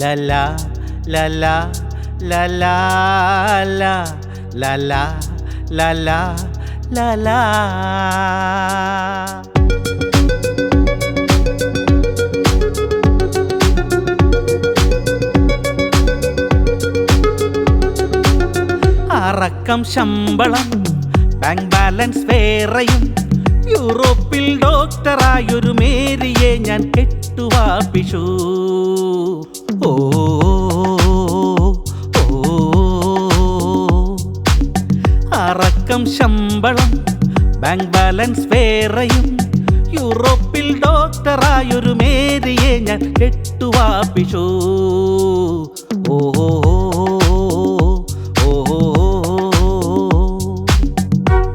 ലലാ ലലാ ലലാ ലലാ ലലാ ലലാ. അറക്കം ശമ്പളം bank balance വേറെയും യൂറോപ്പിൽ ഡോക്ടറായൊരു മേരിയെ ഞാൻ കെട്ടുവാപ്പിച്ചു. ഓ അറക്കം ശമ്പളം ബാങ്ക് ബാലൻസ് വേറെയും യൂറോപ്പിൽ ഡോക്ടറായൊരു മേരിയെ ഞാൻ കെട്ടുവാപ്പിച്ചു. ഓ